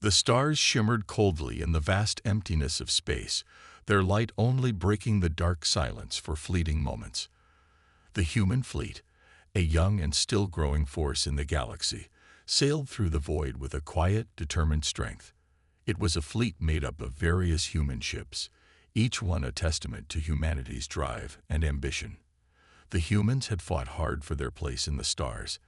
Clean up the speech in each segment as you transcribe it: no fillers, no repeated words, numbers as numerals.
The stars shimmered coldly in the vast emptiness of space, their light only breaking the dark silence for fleeting moments. The human fleet, a young and still growing force in the galaxy, sailed through the void with a quiet, determined strength. It was a fleet made up of various human ships, each one a testament to humanity's drive and ambition. The humans had fought hard for their place in the stars,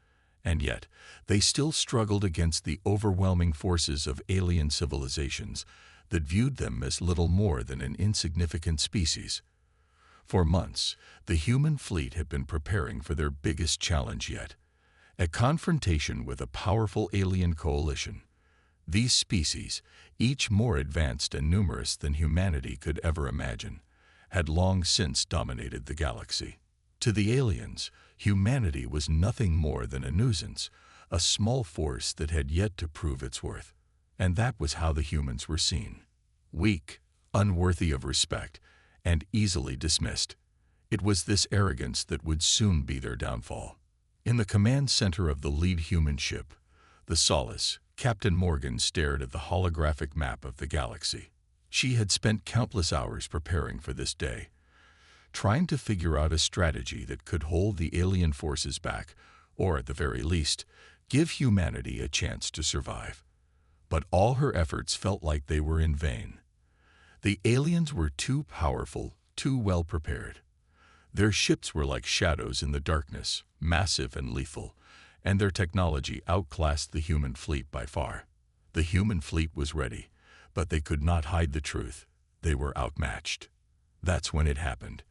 and yet they still struggled against the overwhelming forces of alien civilizations that viewed them as little more than an insignificant species. For months, the human fleet had been preparing for their biggest challenge yet, a confrontation with a powerful alien coalition. These species, each more advanced and numerous than humanity could ever imagine, had long since dominated the galaxy. To the aliens, humanity was nothing more than a nuisance, a small force that had yet to prove its worth. And that was how the humans were seen. Weak, unworthy of respect, and easily dismissed. It was this arrogance that would soon be their downfall. In the command center of the lead human ship, the Solace, Captain Morgan stared at the holographic map of the galaxy. She had spent countless hours preparing for this day, trying to figure out a strategy that could hold the alien forces back, or at the very least, give humanity a chance to survive. But all her efforts felt like they were in vain. The aliens were too powerful, too well prepared. Their ships were like shadows in the darkness, massive and lethal, and their technology outclassed the human fleet by far. The human fleet was ready, but they could not hide the truth. They were outmatched. That's when it happened.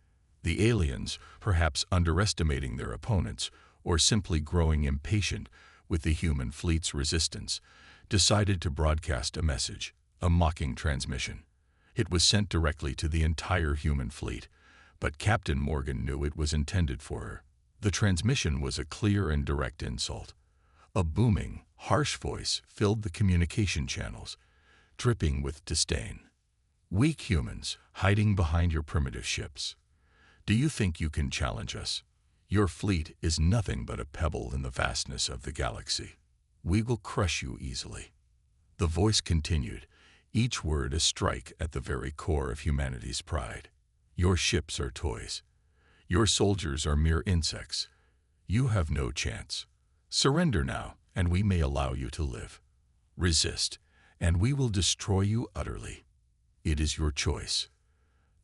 The aliens, perhaps underestimating their opponents, or simply growing impatient with the human fleet's resistance, decided to broadcast a message, a mocking transmission. It was sent directly to the entire human fleet, but Captain Morgan knew it was intended for her. The transmission was a clear and direct insult. A booming, harsh voice filled the communication channels, dripping with disdain. Weak humans, hiding behind your primitive ships. Do you think you can challenge us? Your fleet is nothing but a pebble in the vastness of the galaxy. We will crush you easily. The voice continued, each word a strike at the very core of humanity's pride. Your ships are toys. Your soldiers are mere insects. You have no chance. Surrender now, and we may allow you to live. Resist, and we will destroy you utterly. It is your choice.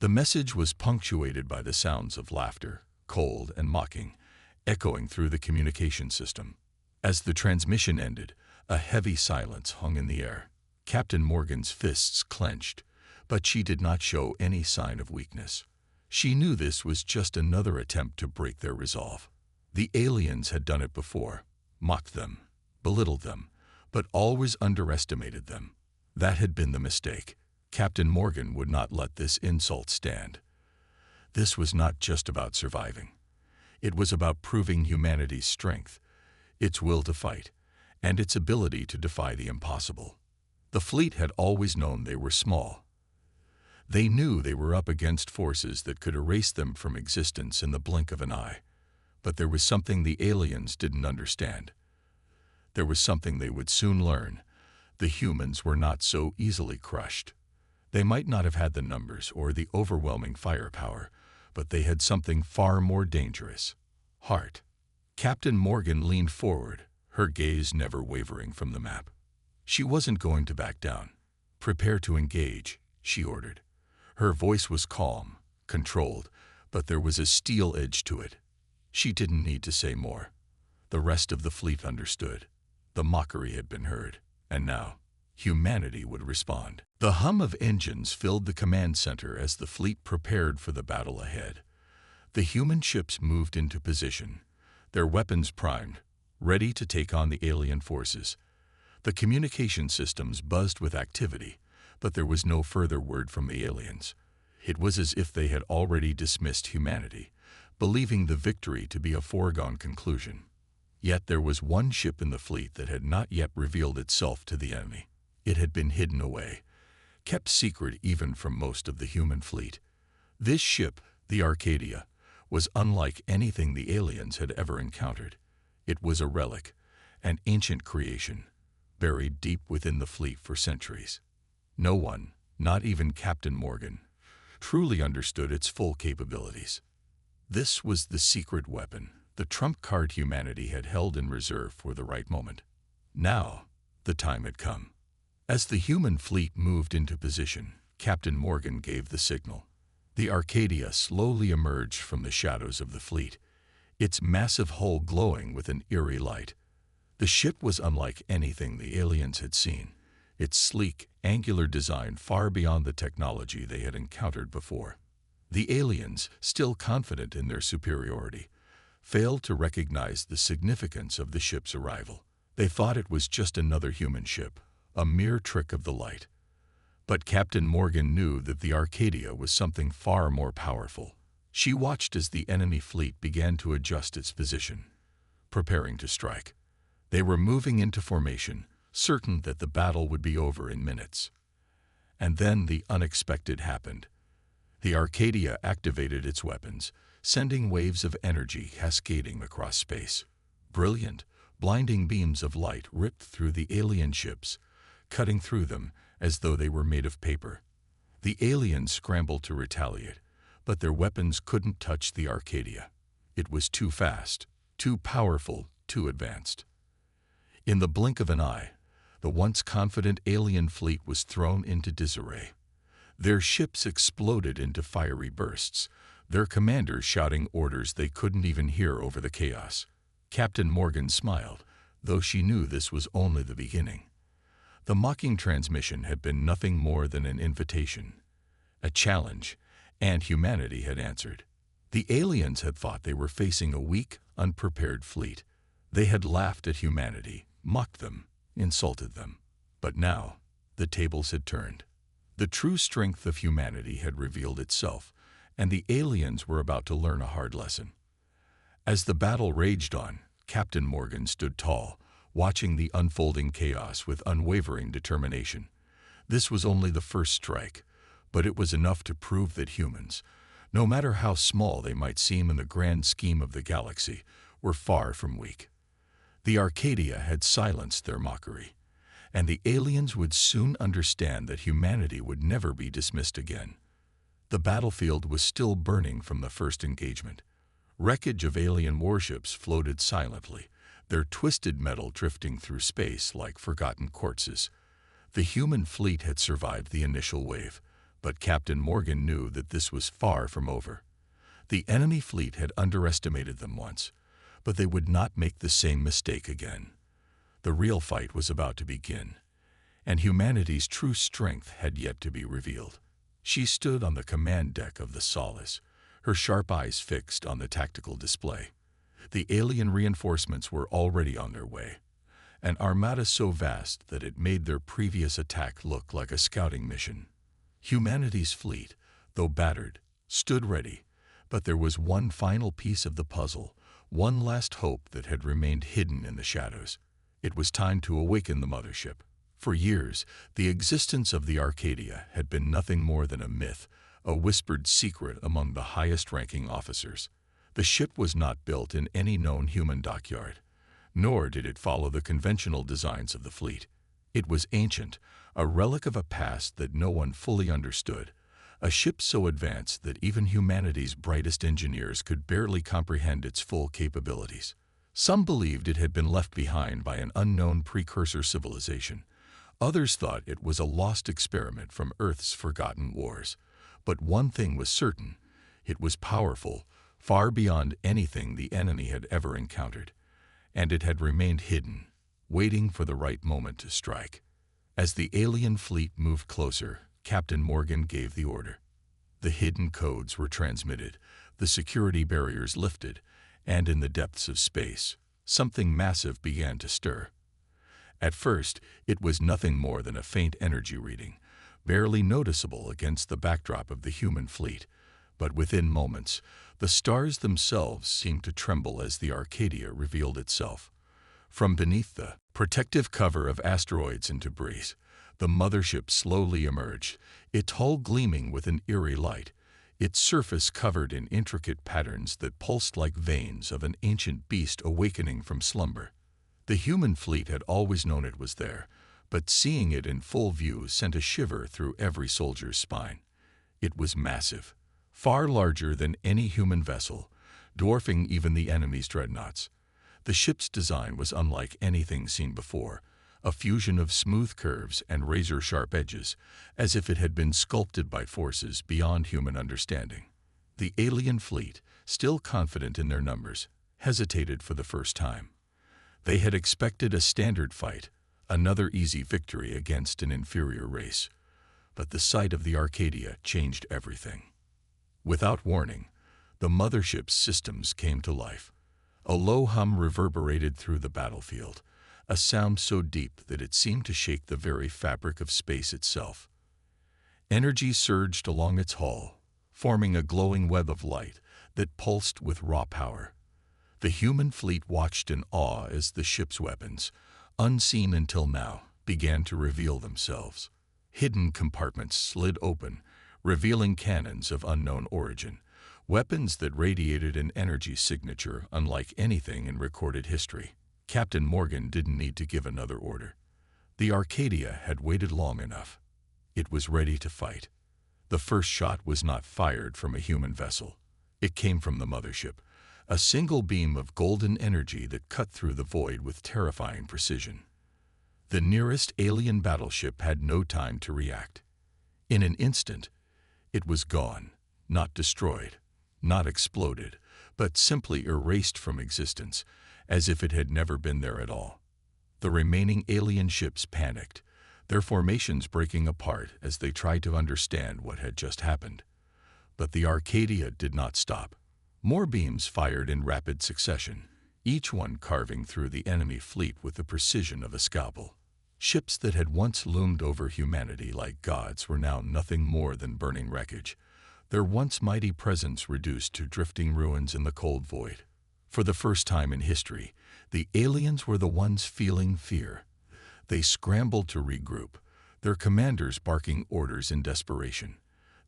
The message was punctuated by the sounds of laughter, cold and mocking, echoing through the communication system. As the transmission ended, a heavy silence hung in the air. Captain Morgan's fists clenched, but she did not show any sign of weakness. She knew this was just another attempt to break their resolve. The aliens had done it before, mocked them, belittled them, but always underestimated them. That had been the mistake. Captain Morgan would not let this insult stand. This was not just about surviving. It was about proving humanity's strength, its will to fight, and its ability to defy the impossible. The fleet had always known they were small. They knew they were up against forces that could erase them from existence in the blink of an eye. But there was something the aliens didn't understand. There was something they would soon learn. The humans were not so easily crushed. They might not have had the numbers or the overwhelming firepower, but they had something far more dangerous: heart. Captain Morgan leaned forward, her gaze never wavering from the map. She wasn't going to back down. "Prepare to engage," she ordered. Her voice was calm, controlled, but there was a steel edge to it. She didn't need to say more. The rest of the fleet understood. The mockery had been heard, and now humanity would respond. The hum of engines filled the command center as the fleet prepared for the battle ahead. The human ships moved into position, their weapons primed, ready to take on the alien forces. The communication systems buzzed with activity, but there was no further word from the aliens. It was as if they had already dismissed humanity, believing the victory to be a foregone conclusion. Yet there was one ship in the fleet that had not yet revealed itself to the enemy. It had been hidden away, kept secret even from most of the human fleet. This ship, the Arcadia, was unlike anything the aliens had ever encountered. It was a relic, an ancient creation, buried deep within the fleet for centuries. No one, not even Captain Morgan, truly understood its full capabilities. This was the secret weapon, the trump card humanity had held in reserve for the right moment. Now, the time had come. As the human fleet moved into position, Captain Morgan gave the signal. The Arcadia slowly emerged from the shadows of the fleet, its massive hull glowing with an eerie light. The ship was unlike anything the aliens had seen, its sleek, angular design far beyond the technology they had encountered before. The aliens, still confident in their superiority, failed to recognize the significance of the ship's arrival. They thought it was just another human ship, a mere trick of the light. But Captain Morgan knew that the Arcadia was something far more powerful. She watched as the enemy fleet began to adjust its position, preparing to strike. They were moving into formation, certain that the battle would be over in minutes. And then the unexpected happened. The Arcadia activated its weapons, sending waves of energy cascading across space. Brilliant, blinding beams of light ripped through the alien ships, cutting through them as though they were made of paper. The aliens scrambled to retaliate, but their weapons couldn't touch the Arcadia. It was too fast, too powerful, too advanced. In the blink of an eye, the once confident alien fleet was thrown into disarray. Their ships exploded into fiery bursts, their commanders shouting orders they couldn't even hear over the chaos. Captain Morgan smiled, though she knew this was only the beginning. The mocking transmission had been nothing more than an invitation, a challenge, and humanity had answered. The aliens had thought they were facing a weak, unprepared fleet. They had laughed at humanity, mocked them, insulted them. But now, the tables had turned. The true strength of humanity had revealed itself, and the aliens were about to learn a hard lesson. As the battle raged on, Captain Morgan stood tall, watching the unfolding chaos with unwavering determination. This was only the first strike, but it was enough to prove that humans, no matter how small they might seem in the grand scheme of the galaxy, were far from weak. The Arcadia had silenced their mockery, and the aliens would soon understand that humanity would never be dismissed again. The battlefield was still burning from the first engagement. Wreckage of alien warships floated silently, their twisted metal drifting through space like forgotten corpses. The human fleet had survived the initial wave, but Captain Morgan knew that this was far from over. The enemy fleet had underestimated them once, but they would not make the same mistake again. The real fight was about to begin, and humanity's true strength had yet to be revealed. She stood on the command deck of the Solace, her sharp eyes fixed on the tactical display. The alien reinforcements were already on their way, an armada so vast that it made their previous attack look like a scouting mission. Humanity's fleet, though battered, stood ready, but there was one final piece of the puzzle, one last hope that had remained hidden in the shadows. It was time to awaken the Mothership. For years, the existence of the Arcadia had been nothing more than a myth, a whispered secret among the highest-ranking officers. The ship was not built in any known human dockyard, nor did it follow the conventional designs of the fleet. It was ancient, a relic of a past that no one fully understood, a ship so advanced that even humanity's brightest engineers could barely comprehend its full capabilities. Some believed it had been left behind by an unknown precursor civilization. Others thought it was a lost experiment from Earth's forgotten wars. But one thing was certain: it was powerful, far beyond anything the enemy had ever encountered, and it had remained hidden, waiting for the right moment to strike. As the alien fleet moved closer, Captain Morgan gave the order. The hidden codes were transmitted, the security barriers lifted, and in the depths of space, something massive began to stir. At first, it was nothing more than a faint energy reading, barely noticeable against the backdrop of the human fleet, but within moments, the stars themselves seemed to tremble as the Arcadia revealed itself. From beneath the protective cover of asteroids and debris, the Mothership slowly emerged, its hull gleaming with an eerie light, its surface covered in intricate patterns that pulsed like veins of an ancient beast awakening from slumber. The human fleet had always known it was there, but seeing it in full view sent a shiver through every soldier's spine. It was massive, far larger than any human vessel, dwarfing even the enemy's dreadnoughts. The ship's design was unlike anything seen before, a fusion of smooth curves and razor-sharp edges, as if it had been sculpted by forces beyond human understanding. The alien fleet, still confident in their numbers, hesitated for the first time. They had expected a standard fight, another easy victory against an inferior race. But the sight of the Arcadia changed everything. Without warning, the Mothership's systems came to life. A low hum reverberated through the battlefield, a sound so deep that it seemed to shake the very fabric of space itself. Energy surged along its hull, forming a glowing web of light that pulsed with raw power. The human fleet watched in awe as the ship's weapons, unseen until now, began to reveal themselves. Hidden compartments slid open, revealing cannons of unknown origin, weapons that radiated an energy signature unlike anything in recorded history. Captain Morgan didn't need to give another order. The Arcadia had waited long enough. It was ready to fight. The first shot was not fired from a human vessel. It came from the Mothership, a single beam of golden energy that cut through the void with terrifying precision. The nearest alien battleship had no time to react. In an instant, it was gone, not destroyed, not exploded, but simply erased from existence, as if it had never been there at all. The remaining alien ships panicked, their formations breaking apart as they tried to understand what had just happened. But the Arcadia did not stop. More beams fired in rapid succession, each one carving through the enemy fleet with the precision of a scalpel. Ships that had once loomed over humanity like gods were now nothing more than burning wreckage, their once mighty presence reduced to drifting ruins in the cold void. For the first time in history, the aliens were the ones feeling fear. They scrambled to regroup, their commanders barking orders in desperation.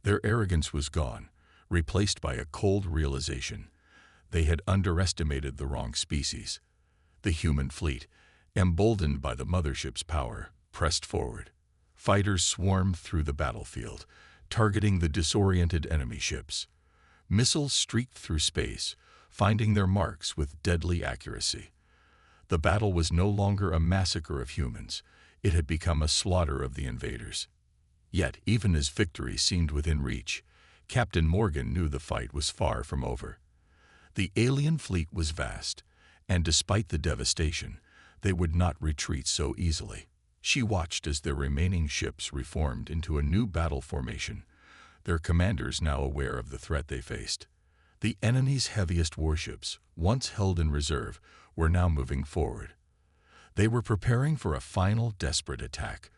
Their arrogance was gone, replaced by a cold realization. They had underestimated the wrong species. The human fleet, emboldened by the Mothership's power, pressed forward. Fighters swarmed through the battlefield, targeting the disoriented enemy ships. Missiles streaked through space, finding their marks with deadly accuracy. The battle was no longer a massacre of humans. It had become a slaughter of the invaders. Yet, even as victory seemed within reach, Captain Morgan knew the fight was far from over. The alien fleet was vast, and despite the devastation, they would not retreat so easily. She watched as their remaining ships reformed into a new battle formation, their commanders now aware of the threat they faced. The enemy's heaviest warships, once held in reserve, were now moving forward. They were preparing for a final desperate attack.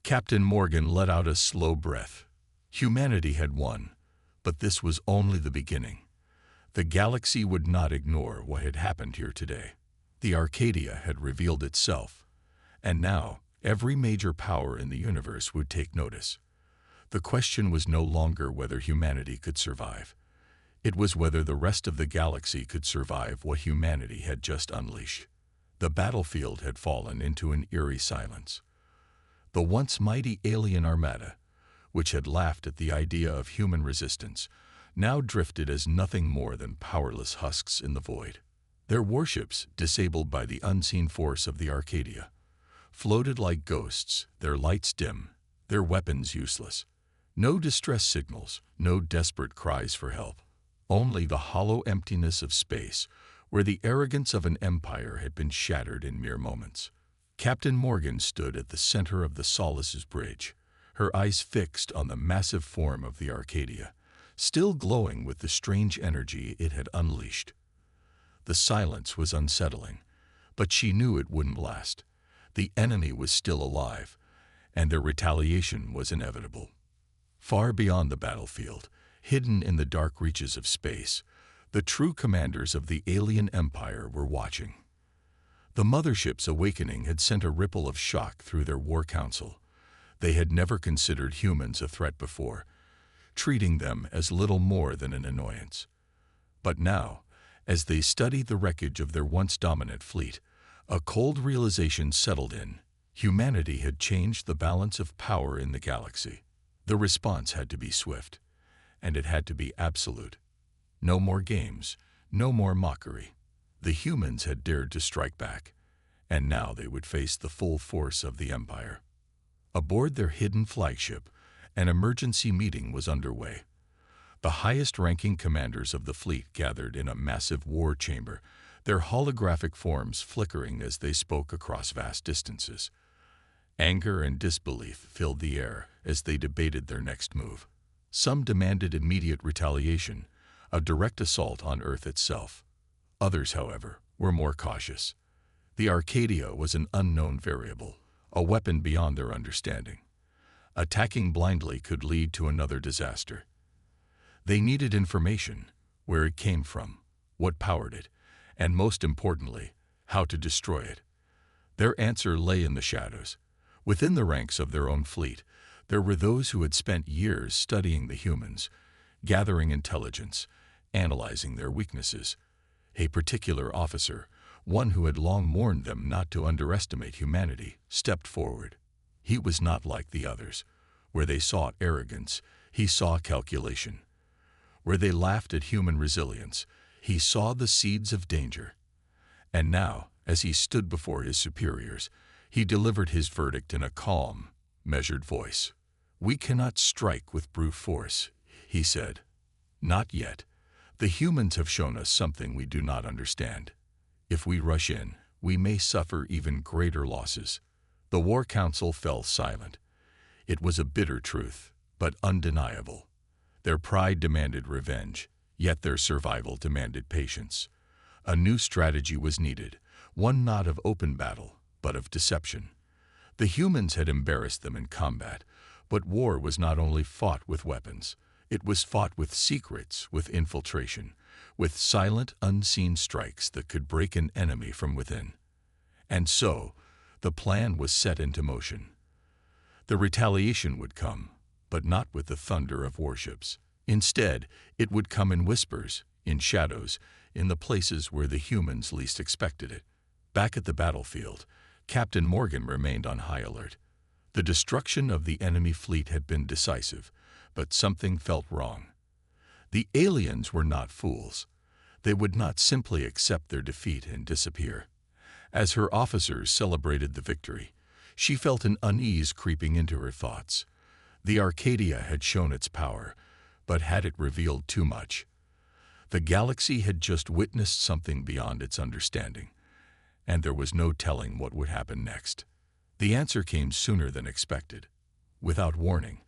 Captain Morgan let out a slow breath. Humanity had won, but this was only the beginning. The galaxy would not ignore what had happened here today. The Arcadia had revealed itself, and now every major power in the universe would take notice. The question was no longer whether humanity could survive. It was whether the rest of the galaxy could survive what humanity had just unleashed. The battlefield had fallen into an eerie silence. The once mighty alien armada, which had laughed at the idea of human resistance, now drifted as nothing more than powerless husks in the void. Their warships, disabled by the unseen force of the Arcadia, floated like ghosts, their lights dim, their weapons useless. No distress signals, no desperate cries for help. Only the hollow emptiness of space, where the arrogance of an empire had been shattered in mere moments. Captain Morgan stood at the center of the Solace's bridge, her eyes fixed on the massive form of the Arcadia, still glowing with the strange energy it had unleashed. The silence was unsettling, but she knew it wouldn't last. The enemy was still alive, and their retaliation was inevitable. Far beyond the battlefield, hidden in the dark reaches of space, the true commanders of the alien empire were watching. The Mothership's awakening had sent a ripple of shock through their war council. They had never considered humans a threat before, treating them as little more than an annoyance. But now, as they studied the wreckage of their once dominant fleet, a cold realization settled in. Humanity had changed the balance of power in the galaxy. The response had to be swift, and it had to be absolute. No more games, no more mockery. The humans had dared to strike back, and now they would face the full force of the Empire. Aboard their hidden flagship, an emergency meeting was underway. The highest-ranking commanders of the fleet gathered in a massive war chamber, their holographic forms flickering as they spoke across vast distances. Anger and disbelief filled the air as they debated their next move. Some demanded immediate retaliation, a direct assault on Earth itself. Others, however, were more cautious. The Arcadia was an unknown variable, a weapon beyond their understanding. Attacking blindly could lead to another disaster. They needed information, where it came from, what powered it, and most importantly, how to destroy it. Their answer lay in the shadows. Within the ranks of their own fleet, there were those who had spent years studying the humans, gathering intelligence, analyzing their weaknesses. A particular officer, one who had long warned them not to underestimate humanity, stepped forward. He was not like the others. Where they sought arrogance, he saw calculation. Where they laughed at human resilience, he saw the seeds of danger. And now, as he stood before his superiors, he delivered his verdict in a calm, measured voice. "We cannot strike with brute force," he said. "Not yet. The humans have shown us something we do not understand. If we rush in, we may suffer even greater losses." The War Council fell silent. It was a bitter truth, but undeniable. Their pride demanded revenge, yet their survival demanded patience. A new strategy was needed, one not of open battle, but of deception. The humans had embarrassed them in combat, but war was not only fought with weapons. It was fought with secrets, with infiltration, with silent, unseen strikes that could break an enemy from within. And so, the plan was set into motion. The retaliation would come, but not with the thunder of warships. Instead, it would come in whispers, in shadows, in the places where the humans least expected it. Back at the battlefield, Captain Morgan remained on high alert. The destruction of the enemy fleet had been decisive, but something felt wrong. The aliens were not fools. They would not simply accept their defeat and disappear. As her officers celebrated the victory, she felt an unease creeping into her thoughts. The Arcadia had shown its power, but had it revealed too much? The galaxy had just witnessed something beyond its understanding, and there was no telling what would happen next. The answer came sooner than expected. Without warning,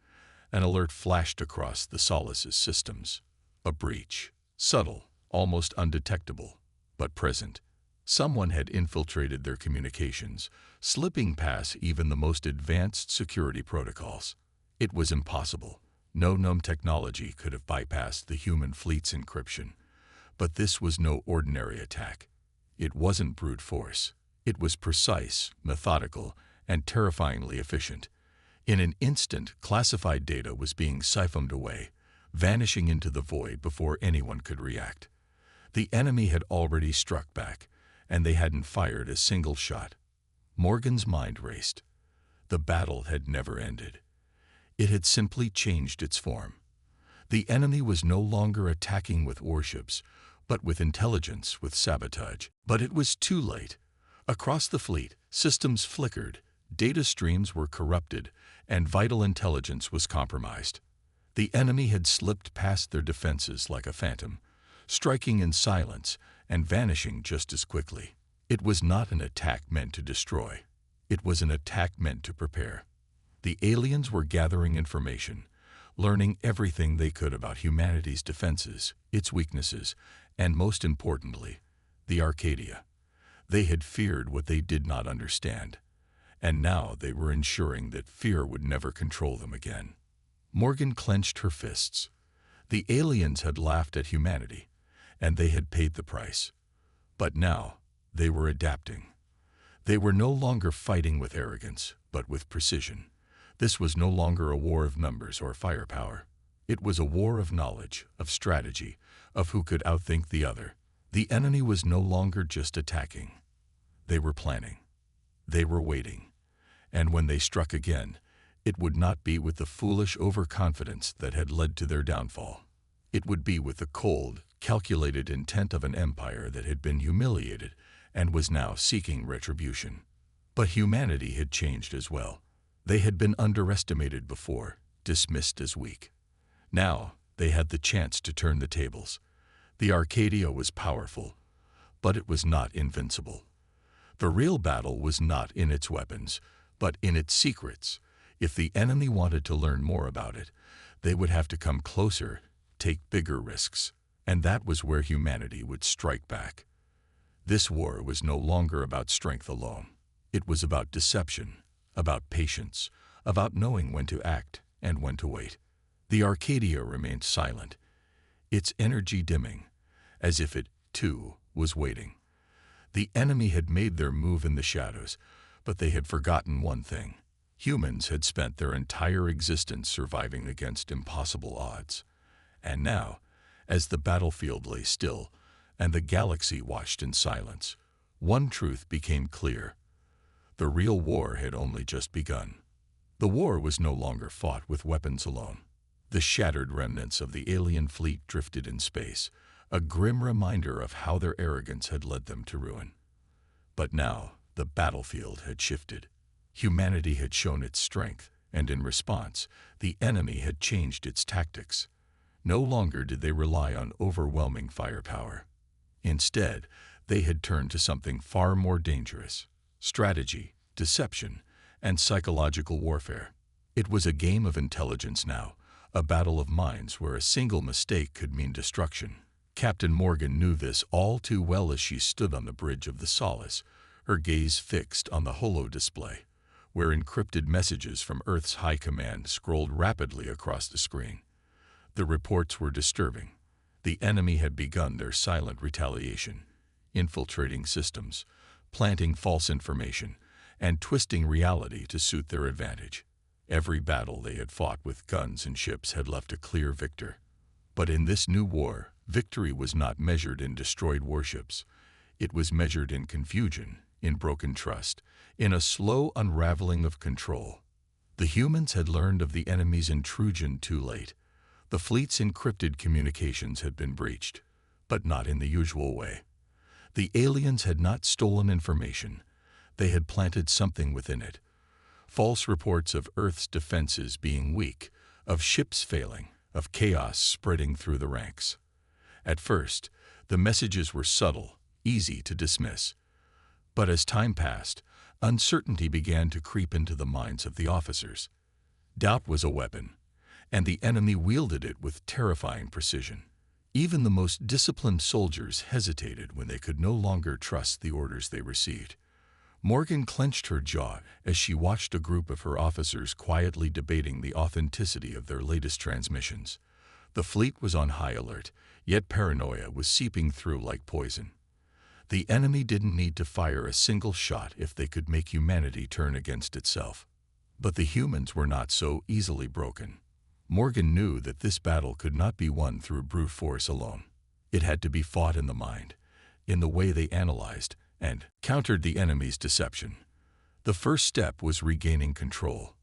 an alert flashed across the Solace's systems. A breach, subtle, almost undetectable, but present. Someone had infiltrated their communications, slipping past even the most advanced security protocols. It was impossible. No known technology could have bypassed the human fleet's encryption. But this was no ordinary attack. It wasn't brute force. It was precise, methodical, and terrifyingly efficient. In an instant, classified data was being siphoned away, vanishing into the void before anyone could react. The enemy had already struck back, and they hadn't fired a single shot. Morgan's mind raced. The battle had never ended. It had simply changed its form. The enemy was no longer attacking with warships, but with intelligence, with sabotage. But it was too late. Across the fleet, systems flickered, data streams were corrupted, and vital intelligence was compromised. The enemy had slipped past their defenses like a phantom, striking in silence and vanishing just as quickly. It was not an attack meant to destroy. It was an attack meant to prepare. The aliens were gathering information, learning everything they could about humanity's defenses, its weaknesses, and most importantly, the Arcadia. They had feared what they did not understand, and now they were ensuring that fear would never control them again. Morgan clenched her fists. The aliens had laughed at humanity, and they had paid the price. But now, they were adapting. They were no longer fighting with arrogance, but with precision. This was no longer a war of numbers or firepower. It was a war of knowledge, of strategy, of who could outthink the other. The enemy was no longer just attacking. They were planning. They were waiting. And when they struck again, it would not be with the foolish overconfidence that had led to their downfall. It would be with the cold, calculated intent of an empire that had been humiliated and was now seeking retribution. But humanity had changed as well. They had been underestimated before, dismissed as weak. Now, they had the chance to turn the tables. The Arcadia was powerful, but it was not invincible. The real battle was not in its weapons, but in its secrets. If the enemy wanted to learn more about it, they would have to come closer, take bigger risks, and that was where humanity would strike back. This war was no longer about strength alone. It was about deception, about patience, about knowing when to act and when to wait. The Arcadia remained silent, its energy dimming, as if it, too, was waiting. The enemy had made their move in the shadows, but they had forgotten one thing. Humans had spent their entire existence surviving against impossible odds. And now, as the battlefield lay still and the galaxy watched in silence, one truth became clear. The real war had only just begun. The war was no longer fought with weapons alone. The shattered remnants of the alien fleet drifted in space, a grim reminder of how their arrogance had led them to ruin. But now, the battlefield had shifted. Humanity had shown its strength, and in response, the enemy had changed its tactics. No longer did they rely on overwhelming firepower. Instead, they had turned to something far more dangerous: strategy, deception, and psychological warfare. It was a game of intelligence now, a battle of minds where a single mistake could mean destruction. Captain Morgan knew this all too well as she stood on the bridge of the Solace, her gaze fixed on the holo display, where encrypted messages from Earth's High Command scrolled rapidly across the screen. The reports were disturbing. The enemy had begun their silent retaliation, infiltrating systems, planting false information, and twisting reality to suit their advantage. Every battle they had fought with guns and ships had left a clear victor. But in this new war, victory was not measured in destroyed warships. It was measured in confusion, in broken trust, in a slow unraveling of control. The humans had learned of the enemy's intrusion too late. The fleet's encrypted communications had been breached, but not in the usual way. The aliens had not stolen information. They had planted something within it. False reports of Earth's defenses being weak, of ships failing, of chaos spreading through the ranks. At first, the messages were subtle, easy to dismiss. But as time passed, uncertainty began to creep into the minds of the officers. Doubt was a weapon, and the enemy wielded it with terrifying precision. Even the most disciplined soldiers hesitated when they could no longer trust the orders they received. Morgan clenched her jaw as she watched a group of her officers quietly debating the authenticity of their latest transmissions. The fleet was on high alert, yet paranoia was seeping through like poison. The enemy didn't need to fire a single shot if they could make humanity turn against itself. But the humans were not so easily broken. Morgan knew that this battle could not be won through brute force alone. It had to be fought in the mind, in the way they analyzed and countered the enemy's deception. The first step was regaining control.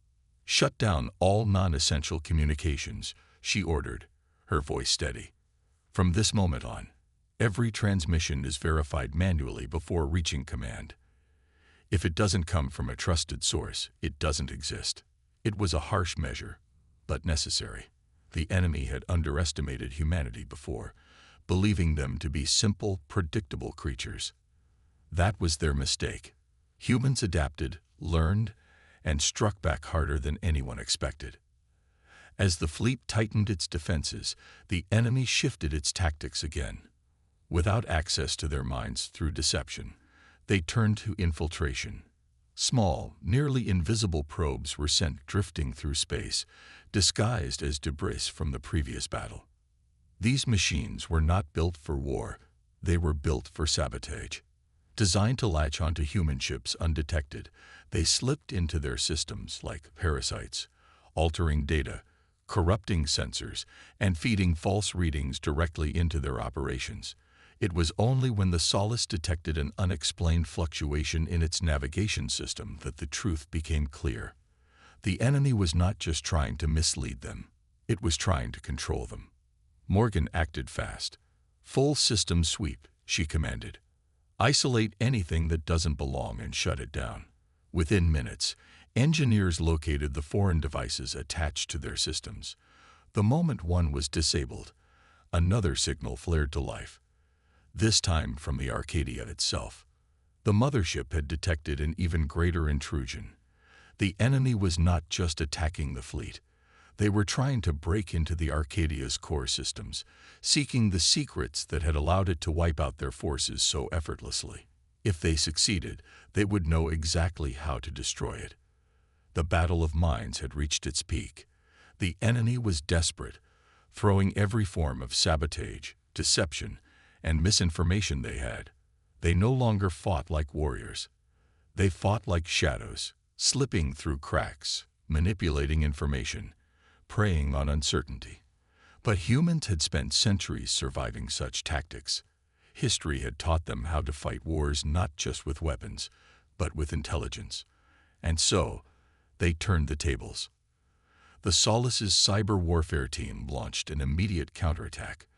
"Shut down all non-essential communications," she ordered, her voice steady. "From this moment on, every transmission is verified manually before reaching command. If it doesn't come from a trusted source, it doesn't exist." It was a harsh measure, but necessary. The enemy had underestimated humanity before, believing them to be simple, predictable creatures. That was their mistake. Humans adapted, learned, and struck back harder than anyone expected. As the fleet tightened its defenses, the enemy shifted its tactics again. Without access to their minds through deception, they turned to infiltration. Small, nearly invisible probes were sent drifting through space, disguised as debris from the previous battle. These machines were not built for war, they were built for sabotage. Designed to latch onto human ships undetected, they slipped into their systems like parasites, altering data, corrupting sensors, and feeding false readings directly into their operations. It was only when the Solace detected an unexplained fluctuation in its navigation system that the truth became clear. The enemy was not just trying to mislead them, it was trying to control them. Morgan acted fast. "Full system sweep," she commanded. "Isolate anything that doesn't belong and shut it down." Within minutes, engineers located the foreign devices attached to their systems. The moment one was disabled, another signal flared to life, this time from the Arcadia itself. The mothership had detected an even greater intrusion. The enemy was not just attacking the fleet. They were trying to break into the Arcadia's core systems, seeking the secrets that had allowed it to wipe out their forces so effortlessly. If they succeeded, they would know exactly how to destroy it. The battle of minds had reached its peak. The enemy was desperate, throwing every form of sabotage, deception, and misinformation they had. They no longer fought like warriors. They fought like shadows, slipping through cracks, manipulating information, preying on uncertainty. But humans had spent centuries surviving such tactics. History had taught them how to fight wars not just with weapons, but with intelligence. And so, they turned the tables. The Solace's cyber warfare team launched an immediate counterattack.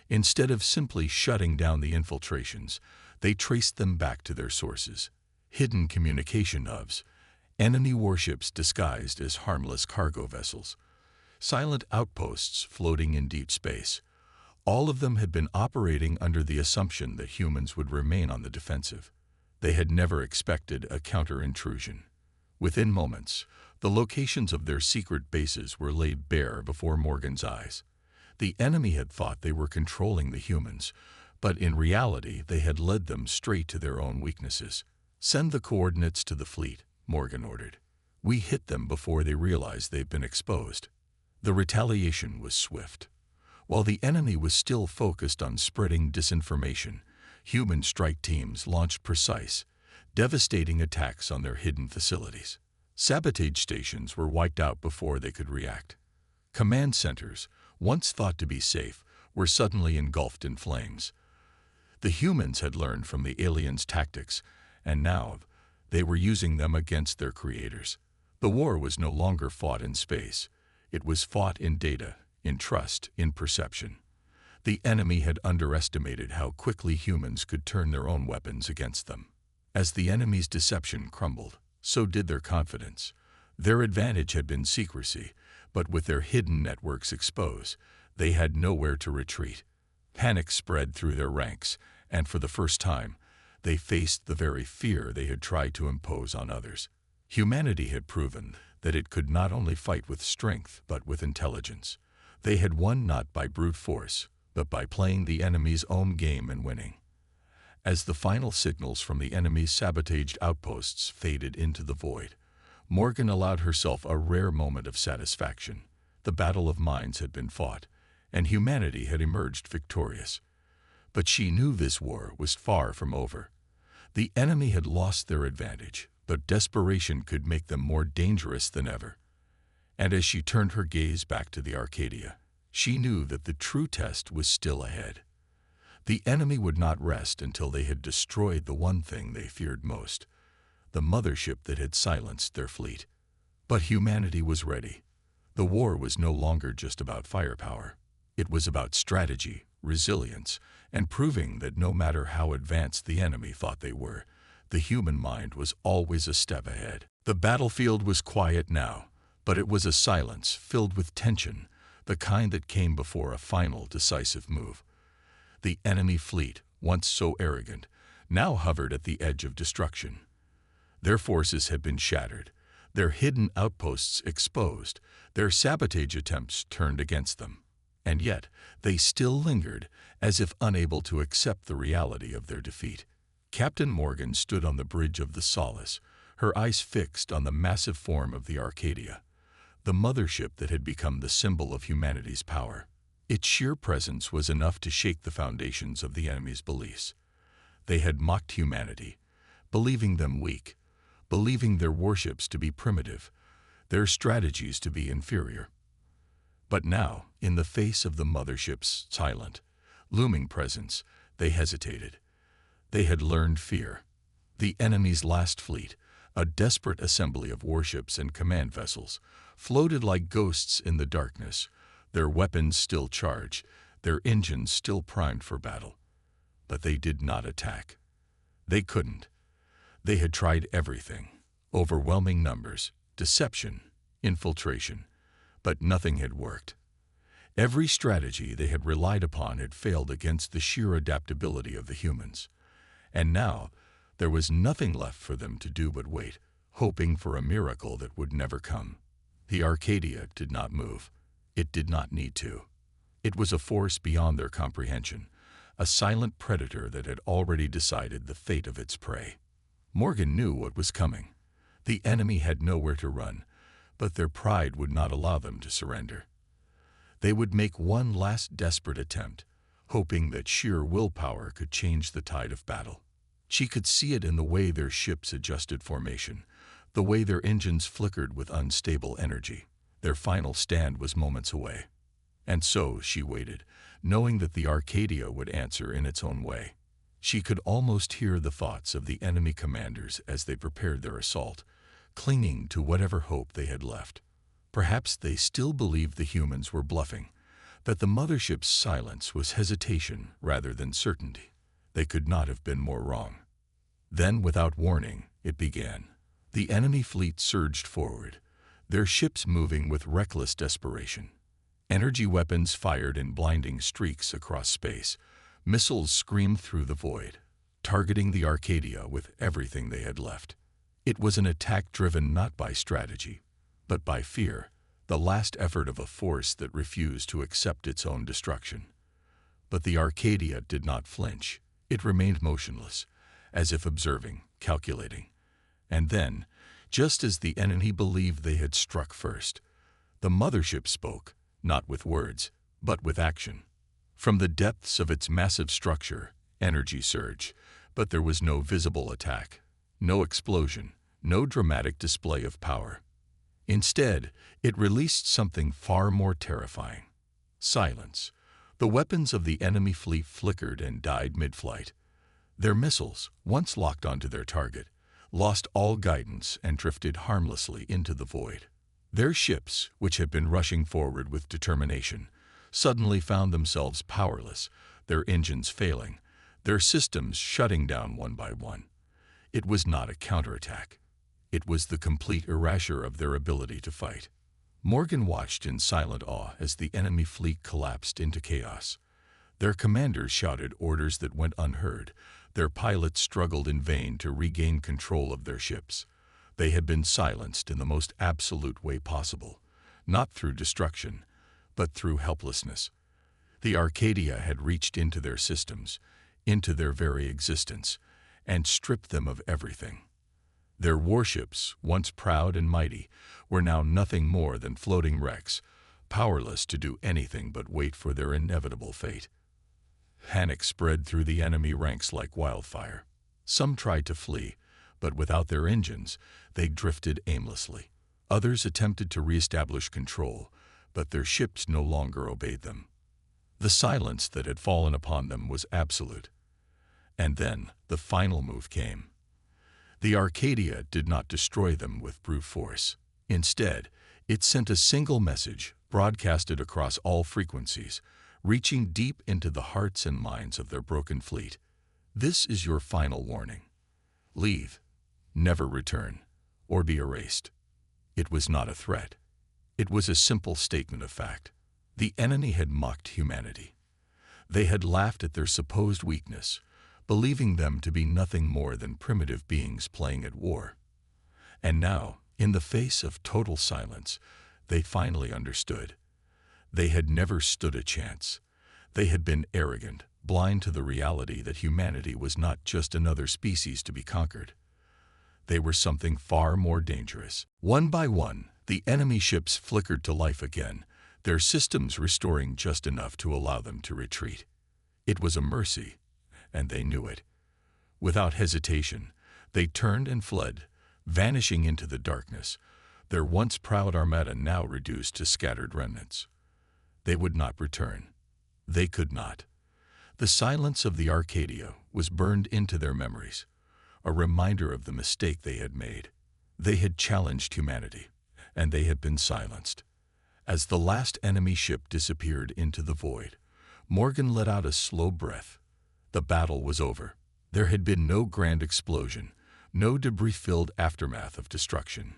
Instead of simply shutting down the infiltrations, they traced them back to their sources. Hidden communication hubs, enemy warships disguised as harmless cargo vessels, silent outposts floating in deep space. All of them had been operating under the assumption that humans would remain on the defensive. They had never expected a counter-intrusion. Within moments, the locations of their secret bases were laid bare before Morgan's eyes. The enemy had thought they were controlling the humans, but in reality they had led them straight to their own weaknesses. "Send the coordinates to the fleet," Morgan ordered. "We hit them before they realize they've been exposed." The retaliation was swift. While the enemy was still focused on spreading disinformation, human strike teams launched precise, devastating attacks on their hidden facilities. Sabotage stations were wiped out before they could react. Command centers, once thought to be safe, were suddenly engulfed in flames. The humans had learned from the aliens' tactics, and now they were using them against their creators. The war was no longer fought in space. It was fought in data, in trust, in perception. The enemy had underestimated how quickly humans could turn their own weapons against them. As the enemy's deception crumbled, so did their confidence. Their advantage had been secrecy, but with their hidden networks exposed, they had nowhere to retreat. Panic spread through their ranks, and for the first time, they faced the very fear they had tried to impose on others. Humanity had proven that it could not only fight with strength, but with intelligence. They had won not by brute force, but by playing the enemy's own game and winning. As the final signals from the enemy's sabotaged outposts faded into the void, Morgan allowed herself a rare moment of satisfaction. The battle of minds had been fought, and humanity had emerged victorious. But she knew this war was far from over. The enemy had lost their advantage, but desperation could make them more dangerous than ever. And as she turned her gaze back to the Arcadia, she knew that the true test was still ahead. The enemy would not rest until they had destroyed the one thing they feared most, the mothership that had silenced their fleet. But humanity was ready. The war was no longer just about firepower. It was about strategy, resilience, and proving that no matter how advanced the enemy thought they were, the human mind was always a step ahead. The battlefield was quiet now, but it was a silence filled with tension, the kind that came before a final decisive move. The enemy fleet, once so arrogant, now hovered at the edge of destruction. Their forces had been shattered, their hidden outposts exposed, their sabotage attempts turned against them. And yet, they still lingered, as if unable to accept the reality of their defeat. Captain Morgan stood on the bridge of the Solace, her eyes fixed on the massive form of the Arcadia, the mothership that had become the symbol of humanity's power. Its sheer presence was enough to shake the foundations of the enemy's beliefs. They had mocked humanity, believing them weak, believing their warships to be primitive, their strategies to be inferior. But now, in the face of the mothership's silent, looming presence, They hesitated. They had learned fear. The enemy's last fleet, a desperate assembly of warships and command vessels, floated like ghosts in the darkness, their weapons still charged, their engines still primed for battle. But they did not attack. They couldn't. They had tried everything: overwhelming numbers, deception, infiltration, but nothing had worked. Every strategy they had relied upon had failed against the sheer adaptability of the humans. And now, there was nothing left for them to do but wait, hoping for a miracle that would never come. The Arcadia did not move. It did not need to. It was a force beyond their comprehension, a silent predator that had already decided the fate of its prey. Morgan knew what was coming. The enemy had nowhere to run, but their pride would not allow them to surrender. They would make one last desperate attempt, hoping that sheer willpower could change the tide of battle. She could see it in the way their ships adjusted formation, the way their engines flickered with unstable energy. Their final stand was moments away. And so she waited, knowing that the Arcadia would answer in its own way. She could almost hear the thoughts of the enemy commanders as they prepared their assault, clinging to whatever hope they had left. Perhaps they still believed the humans were bluffing, that the mothership's silence was hesitation rather than certainty. They could not have been more wrong. Then, without warning, it began. The enemy fleet surged forward, their ships moving with reckless desperation. Energy weapons fired in blinding streaks across space. Missiles screamed through the void, targeting the Arcadia with everything they had left. It was an attack driven not by strategy, but by fear, the last effort of a force that refused to accept its own destruction. But the Arcadia did not flinch. It remained motionless, as if observing, calculating. And then, just as the enemy believed they had struck first, the mothership spoke, not with words, but with action. From the depths of its massive structure, energy surged, but there was no visible attack, no explosion, no dramatic display of power. Instead, it released something far more terrifying: silence. The weapons of the enemy fleet flickered and died mid-flight. Their missiles, once locked onto their target, lost all guidance and drifted harmlessly into the void. Their ships, which had been rushing forward with determination, suddenly found themselves powerless, their engines failing, their systems shutting down one by one. It was not a counterattack. It was the complete erasure of their ability to fight. Morgan watched in silent awe as the enemy fleet collapsed into chaos. Their commanders shouted orders that went unheard. Their pilots struggled in vain to regain control of their ships. They had been silenced in the most absolute way possible, not through destruction, but through helplessness. The Arcadia had reached into their systems, into their very existence, and stripped them of everything. Their warships, once proud and mighty, were now nothing more than floating wrecks, powerless to do anything but wait for their inevitable fate. Panic spread through the enemy ranks like wildfire. Some tried to flee, but without their engines, they drifted aimlessly. Others attempted to reestablish control, but their ships no longer obeyed them. The silence that had fallen upon them was absolute. And then the final move came. The Arcadia did not destroy them with brute force. Instead, it sent a single message, broadcasted across all frequencies, reaching deep into the hearts and minds of their broken fleet. This is your final warning. Leave. Never return, or be erased. It was not a threat. It was a simple statement of fact. The enemy had mocked humanity. They had laughed at their supposed weakness, believing them to be nothing more than primitive beings playing at war. And now, in the face of total silence, they finally understood. They had never stood a chance. They had been arrogant, blind to the reality that humanity was not just another species to be conquered. They were something far more dangerous. One by one, the enemy ships flickered to life again, their systems restoring just enough to allow them to retreat. It was a mercy, and they knew it. Without hesitation, they turned and fled, vanishing into the darkness, their once proud armada now reduced to scattered remnants. They would not return. They could not. The silence of the Arcadia was burned into their memories, a reminder of the mistake they had made. They had challenged humanity, and they had been silenced. As the last enemy ship disappeared into the void, Morgan let out a slow breath. The battle was over. There had been no grand explosion, no debris-filled aftermath of destruction.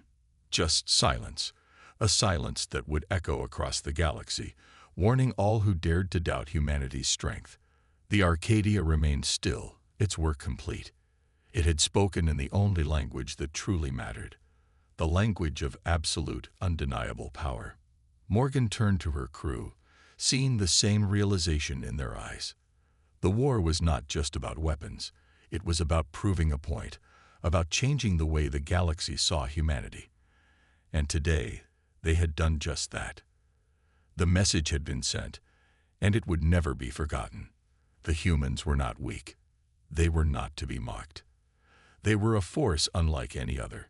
Just silence, a silence that would echo across the galaxy, warning all who dared to doubt humanity's strength. The Arcadia remained still, its work complete. It had spoken in the only language that truly mattered, the language of absolute, undeniable power. Morgan turned to her crew, seeing the same realization in their eyes. The war was not just about weapons. It was about proving a point, about changing the way the galaxy saw humanity. And today, they had done just that. The message had been sent, and it would never be forgotten. The humans were not weak. They were not to be mocked. They were a force unlike any other.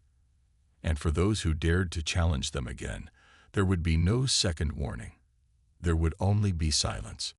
And for those who dared to challenge them again, there would be no second warning. There would only be silence.